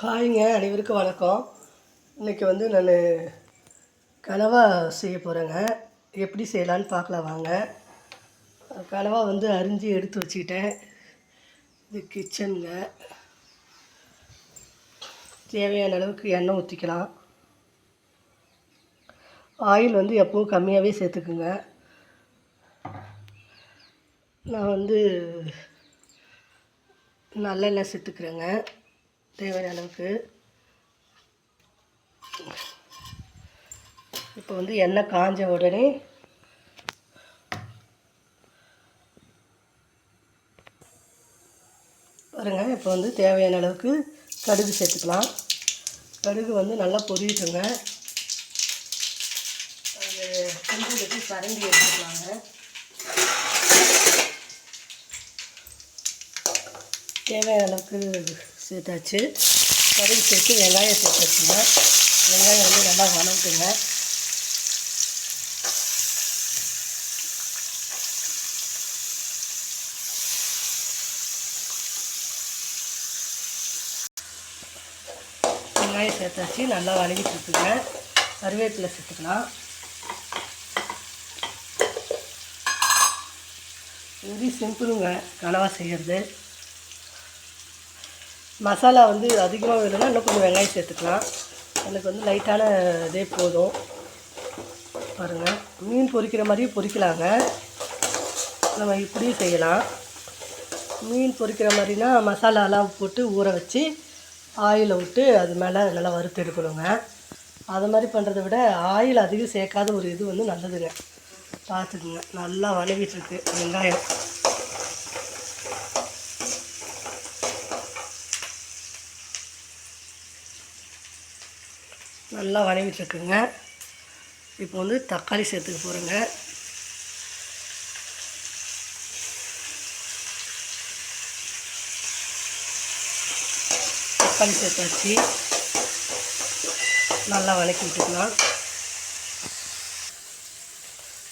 ஹாய்ங்க, அனைவருக்கும் வணக்கம். இன்றைக்கி வந்து நான் கனவா செய்ய போகிறேங்க. எப்படி செய்யலான்னு பார்க்கலாம் வாங்க. கனவா வந்து அரிஞ்சு எடுத்து வச்சுக்கிட்டேன். இது கிச்சனுங்க. தேவையான அளவுக்கு எண்ணெய் ஊற்றிக்கலாம். ஆயில் வந்து எப்பவும் கம்மியாகவே சேர்த்துக்குங்க. நான் வந்து நல்லெண்ணெய் சேர்த்துக்கிறேங்க தேவையான அளவுக்கு. இப்போ வந்து எண்ணெய் காஞ்ச உடனே பாருங்கள், இப்போ வந்து தேவையான அளவுக்கு கடுகு சேர்த்துக்கலாம். கடுகு வந்து நல்லா பொரியட்டுங்க. அது கொஞ்சம் வச்சு கரண்டி எடுத்துக்கலாங்க. தேவையான அளவுக்கு சேர்த்தாச்சு. கடுகு சேர்த்து வெங்காயம் சேர்த்தாச்சுங்க. வெங்காயம் வந்து நல்லா வணங்குங்க. வெங்காயம் சேர்த்தாச்சு, நல்லா வணங்கிட்டு இருக்குங்க. கருவேப்பிலை சேர்த்துக்கலாம். வெரி சிம்பிளுங்க கனவா செய்கிறது. மசாலா வந்து அதிகமாக வேணும்னா இன்னும் கொஞ்சம் வெங்காயம் சேர்த்துக்கலாம். எனக்கு வந்து லைட்டான இதே போதும். பாருங்கள், மீன் பொரிக்கிற மாதிரியும் பொரிக்கலாங்க. நம்ம இப்படியும் செய்யலாம். மீன் பொரிக்கிற மாதிரினா மசாலாலாம் போட்டு ஊற வச்சு ஆயிலை விட்டு அது மேலே நல்லா வறுத்து எடுக்கணுங்க. அது மாதிரி பண்ணுறத விட ஆயில் அதிகம் சேர்க்காத ஒரு இது வந்து நல்லதுங்க. பார்த்துக்குங்க, நல்லா வணங்கிட்டுருக்கு வெங்காயம். நல்லா வணங்கிட்டுருக்குங்க. இப்போ வந்து தக்காளி சேர்த்துக்க போகிறேங்க. தக்காளி சேர்த்தாச்சு, நல்லா வதக்கி விட்டுக்கலாம்.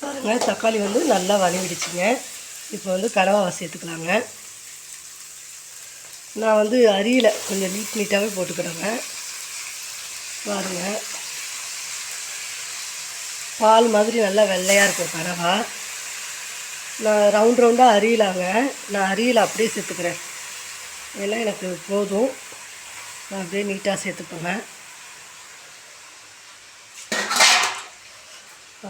பாருங்கள், தக்காளி வந்து நல்லா வதங்கிடுச்சுங்க. இப்போ வந்து கனவா சேர்த்துக்கலாங்க. நான் வந்து அரியில் கொஞ்சம் நீட்டாகவே போட்டுக்கிறேங்க. பாருங்கள், பால் மாதிரி நல்லா வெள்ளையாக இருக்கும் கனவா. நான் ரவுண்டாக அரியலாங்க. நான் அரியில் அப்படியே சேர்த்துக்கிறேன். ஏன்னா எனக்கு போதும். நான் அப்படியே நீட்டாக சேர்த்துப்பேங்க.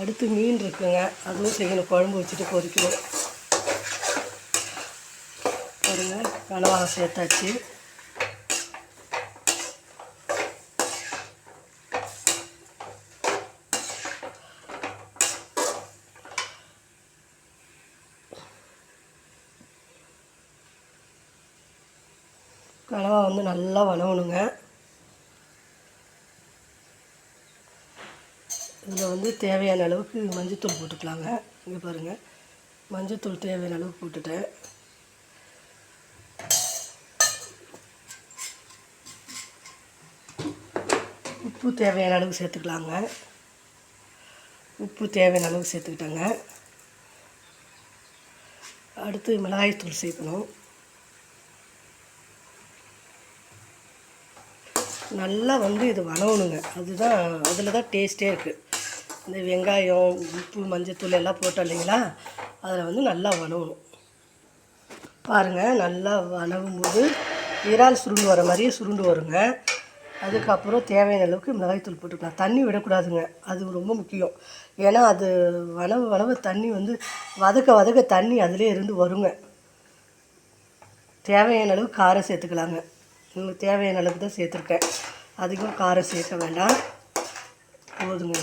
அடுத்து மீன் இருக்குங்க, அதுவும் செய்யணும். குழம்பு வச்சுட்டு பொரிக்கணும். பாருங்கள், கனவா சேர்த்தாச்சு. கனவா வந்து நல்லா வணங்கணுங்க. இதில் வந்து தேவையான அளவுக்கு மஞ்சத்தூள் போட்டுக்கலாங்க. இங்கே பாருங்கள், மஞ்சத்தூள் தேவையான அளவுக்கு போட்டுட்டேன். உப்பு தேவையான அளவுக்கு சேர்த்துக்கலாங்க. உப்பு தேவையான அளவுக்கு சேர்த்துக்கிட்டேங்க. அடுத்து மிளகாய்த்தூள் சேர்க்கணும். நல்லா வந்து இது வணங்கணுங்க. அதுதான், அதில் தான் டேஸ்ட்டே இருக்குது. இந்த வெங்காயம், உப்பு, மஞ்சத்தூள் எல்லாம் போட்டோம் இல்லைங்களா, அதில் வந்து நல்லா வணங்கணும். பாருங்கள், நல்லா வணங்கும்போது இறால் சுருண்டு வர மாதிரியே சுருண்டு வருங்க. அதுக்கப்புறம் தேவையான அளவுக்கு மிளகாய்த்தூள் போட்டுக்கலாம். தண்ணி விடக்கூடாதுங்க, அது ரொம்ப முக்கியம். ஏன்னா அது வளவு தண்ணி வந்து வதக்க தண்ணி அதிலே இருந்து வருங்க. தேவையான அளவுக்கு காரம் சேர்த்துக்கலாங்க. உங்களுக்கு தேவையான அளவுக்கு தான் சேர்த்துருக்கேன். அதிகம் காரம் சேர்க்க வேண்டாம், போதுங்க.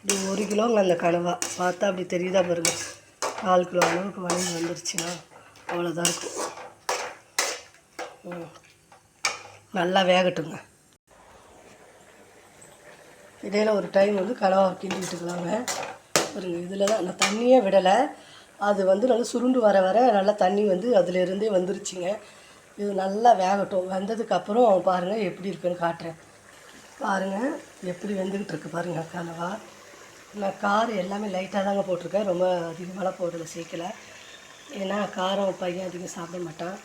இது 1 கிலோங்க அந்த கனவா. பார்த்தா அப்படி தெரியுதா பாருங்கள். 4 கிலோ அளவுக்கு வணங்கி வந்துருச்சுன்னா அவ்வளோதான் இருக்கும். நல்லா வேகட்டுங்க. இடையில் ஒரு டைம் வந்து கனவா கிண்டி விட்டுக்கலாங்க. பாருங்கள், இதில் தான் நான் தண்ணியே விடலை. அது வந்து நல்லா சுருண்டு வர நல்லா தண்ணி வந்து அதிலிருந்தே வந்துருச்சுங்க. இது நல்லா வேகட்டும். வெந்ததுக்கப்புறம் பாருங்கள் எப்படி இருக்குன்னு காட்டுறேன். பாருங்கள், எப்படி வெந்துக்கிட்டு இருக்கு பாருங்கள் கனவா. நான் காரம் எல்லாமே லைட்டாக தாங்க போட்டிருக்கேன், ரொம்ப அதிகமாகலாம் போடலை, சேர்க்கலை. ஏன்னா காரம் பையன் அதிகம் சாப்பிட மாட்டான்.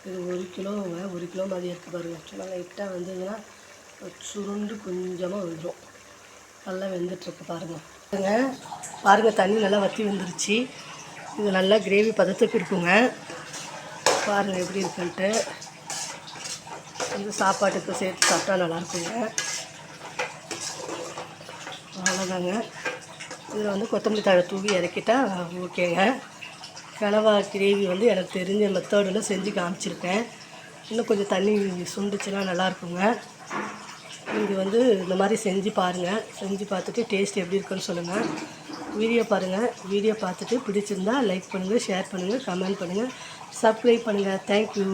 இது 1 கிலோங்க, 1 கிலோ மாதிரி இருக்குது பாருங்கள். சும்மா லைட்டாக வந்ததுன்னா சுருண்டு கொஞ்சமாக வந்துடும். நல்லா வெந்துட்டுருக்கு பாருங்கள். பாருங்கள் தண்ணி நல்லா வற்றி வந்துருச்சு. இது நல்லா கிரேவி பதத்துக்கு இருக்குங்க. பாருங்கள் எப்படி இருக்குன்ட்டு. வந்து சாப்பாட்டுக்கு சேர்த்து சாப்பிட்டா நல்லாயிருக்குங்க. அவ்வளோதாங்க. இதில் வந்து கொத்தமல்லி தழை தூவி இறக்கிட்டா ஓகேங்க. கனவா கிரேவி வந்து எனக்கு தெரிஞ்ச மெத்தடில் செஞ்சு காமிச்சிருக்கேன். இன்னும் கொஞ்சம் தண்ணி சுண்டுச்சுன்னா நல்லாயிருக்குங்க. நீங்கள் வந்து இந்த மாதிரி செஞ்சு பாருங்கள். செஞ்சு பார்த்துட்டு டேஸ்ட் எப்படி இருக்குன்னு சொல்லுங்கள். வீடியோ பாருங்கள். வீடியோ பார்த்துட்டு பிடிச்சிருந்தா லைக் பண்ணுங்கள், ஷேர் பண்ணுங்கள், கமெண்ட் பண்ணுங்கள், சப்ஸ்கிரைப் பண்ணுங்கள். தேங்க்யூ.